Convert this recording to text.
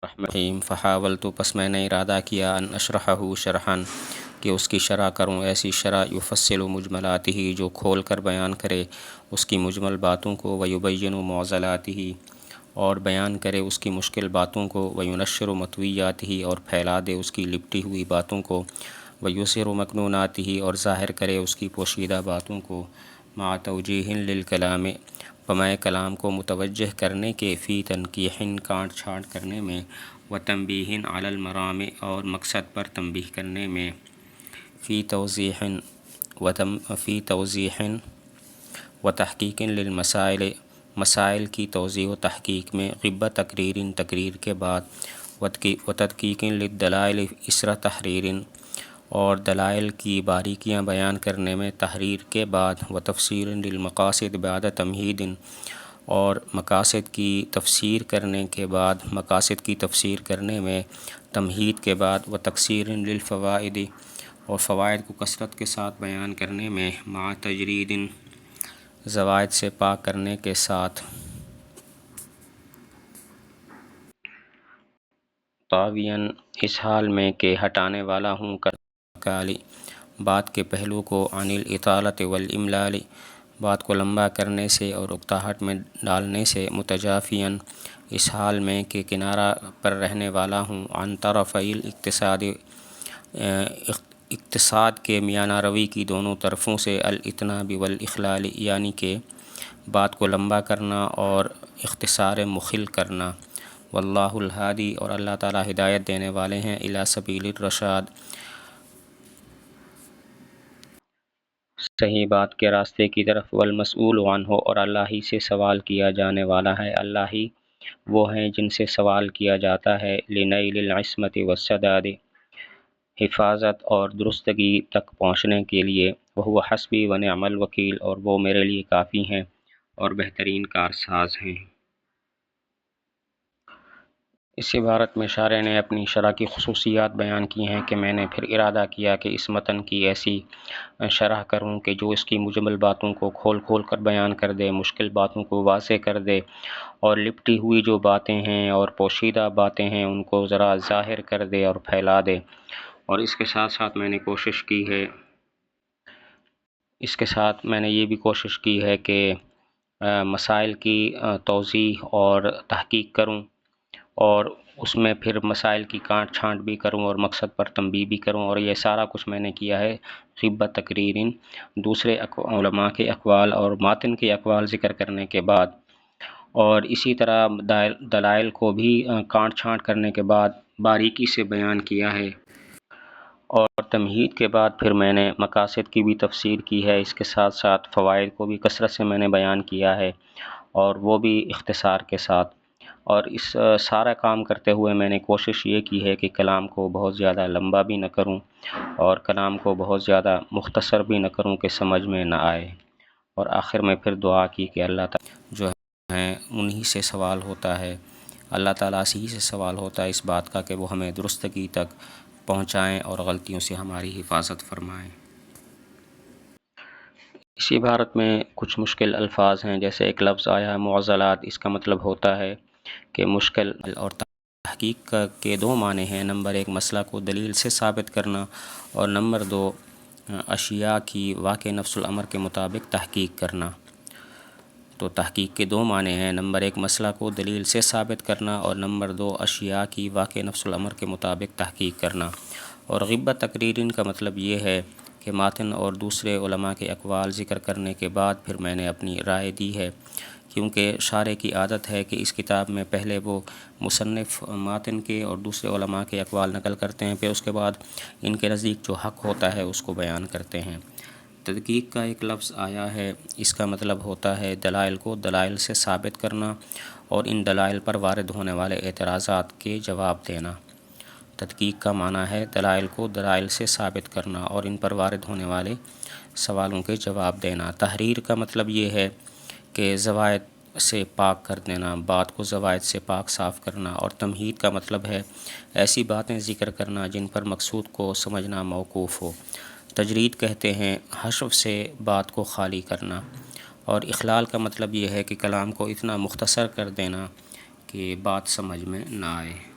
الرحیم فحاولت پس میں نے ارادہ کیا ان اشرحہ شرحن کہ اس کی شرح کروں ایسی شرح یفصل مجملاته جو کھول کر بیان کرے اس کی مجمل باتوں کو ویبین معضلاته اور بیان کرے اس کی مشکل باتوں کو وینشر مطویاته اور پھیلا دے اس کی لپٹی ہوئی باتوں کو ویظہر مکنوناته اور ظاہر کرے اس کی پوشیدہ باتوں کو مع توجیہ للکلام بمائے کلام کو متوجہ کرنے کے فی تنقیح کاٹ چھانٹ کرنے میں و تنبیہ علی المرام اور مقصد پر تنبیہ کرنے میں فی توضیح و تحقیق للمسائل مسائل کی توضیح و تحقیق میں غبہ تقریر کے بعد و تدقیق للدلائل اسرا تحریر اور دلائل کی باریکیاں بیان کرنے میں تحریر کے بعد و تفسیر للمقاصد بعد تمہید اور مقاصد کی تفسیر کرنے کے بعد مقاصد کی تفسیر کرنے میں تمہید کے بعد و تکثیر للفوائد اور فوائد کو کثرت کے ساتھ بیان کرنے میں مع تجرید زوائد سے پاک کرنے کے ساتھ طاویاً اس حال میں کہ ہٹانے والا ہوں کالی بات کے پہلو کو عن الاطالۃ والاملال بات کو لمبا کرنے سے اور اکتاہٹ میں ڈالنے سے متجافیاً اس حال میں کہ کنارہ پر رہنے والا ہوں عن طرفی اقتصاد کے میانہ روی کی دونوں طرفوں سے الاتناب والاخلال یعنی کہ بات کو لمبا کرنا اور اختصار مخل کرنا واللہ الہادی اور اللہ تعالی ہدایت دینے والے ہیں الی سبیل الرشاد صحیح بات کے راستے کی طرف والمسئول عنہ اور اللہ ہی سے سوال کیا جانے والا ہے اللہ ہی وہ ہیں جن سے سوال کیا جاتا ہے لنیل العصمت والسداد حفاظت اور درستگی تک پہنچنے کے لیے وہ حسبی ونعم الوکیل اور وہ میرے لیے کافی ہیں اور بہترین کارساز ہیں۔ اس عبارت میں شارح نے اپنی شرح کی خصوصیات بیان کی ہیں کہ میں نے پھر ارادہ کیا کہ اس متن کی ایسی شرح کروں کہ جو اس کی مجمل باتوں کو کھول کھول کر بیان کر دے، مشکل باتوں کو واضح کر دے اور لپٹی ہوئی جو باتیں ہیں اور پوشیدہ باتیں ہیں ان کو ذرا ظاہر کر دے اور پھیلا دے۔ اور اس کے ساتھ ساتھ میں نے یہ بھی کوشش کی ہے کہ مسائل کی توضیح اور تحقیق کروں اور اس میں پھر مسائل کی کانٹ چھانٹ بھی کروں اور مقصد پر تنبیہ بھی کروں، اور یہ سارا کچھ میں نے کیا ہے غبۃ تقریر دوسرے علماء کے اقوال اور ماتن کے اقوال ذکر کرنے کے بعد، اور اسی طرح دلائل کو بھی کانٹ چھانٹ کرنے کے بعد باریکی سے بیان کیا ہے، اور تمہید کے بعد پھر میں نے مقاصد کی بھی تفسیر کی ہے، اس کے ساتھ ساتھ فوائد کو بھی کثرت سے میں نے بیان کیا ہے اور وہ بھی اختصار کے ساتھ۔ اور اس سارا کام کرتے ہوئے میں نے کوشش یہ کی ہے کہ کلام کو بہت زیادہ لمبا بھی نہ کروں اور کلام کو بہت زیادہ مختصر بھی نہ کروں کہ سمجھ میں نہ آئے، اور آخر میں پھر دعا کی کہ اللہ تعالیٰ جو ہے انہی سے سوال ہوتا ہے، اللہ تعالیٰ سے ہی سے سوال ہوتا ہے اس بات کا کہ وہ ہمیں درستگی تک پہنچائیں اور غلطیوں سے ہماری حفاظت فرمائیں۔ اس عبارت میں کچھ مشکل الفاظ ہیں، جیسے ایک لفظ آیا ہے معضلات، اس کا مطلب ہوتا ہے کہ مشکل، اور تحقیق کے دو معنی ہیں، نمبر ایک مسئلہ کو دلیل سے ثابت کرنا اور نمبر دو اشیاء کی واقع نفس الامر کے مطابق تحقیق کرنا۔ تو تحقیق کے دو معنی ہیں، نمبر ایک مسئلہ کو دلیل سے ثابت کرنا اور نمبر دو اشیاء کی واقع نفس الامر کے مطابق تحقیق کرنا۔ اور غبۃ تقریر کا مطلب یہ ہے کہ ماتن اور دوسرے علماء کے اقوال ذکر کرنے کے بعد پھر میں نے اپنی رائے دی ہے، کیونکہ شارح کی عادت ہے کہ اس کتاب میں پہلے وہ مصنف ماتن کے اور دوسرے علماء کے اقوال نقل کرتے ہیں، پھر اس کے بعد ان کے نزدیک جو حق ہوتا ہے اس کو بیان کرتے ہیں۔ تدقیق کا ایک لفظ آیا ہے، اس کا مطلب ہوتا ہے دلائل کو دلائل سے ثابت کرنا اور ان دلائل پر وارد ہونے والے اعتراضات کے جواب دینا۔ تدقیق کا معنی ہے دلائل کو دلائل سے ثابت کرنا اور ان پر وارد ہونے والے سوالوں کے جواب دینا۔ تحریر کا مطلب یہ ہے کہ زوائد سے پاک کر دینا، بات کو زوائد سے پاک صاف کرنا، اور تمہید کا مطلب ہے ایسی باتیں ذکر کرنا جن پر مقصود کو سمجھنا موقوف ہو۔ تجرید کہتے ہیں حشو سے بات کو خالی کرنا، اور اخلال کا مطلب یہ ہے کہ کلام کو اتنا مختصر کر دینا کہ بات سمجھ میں نہ آئے۔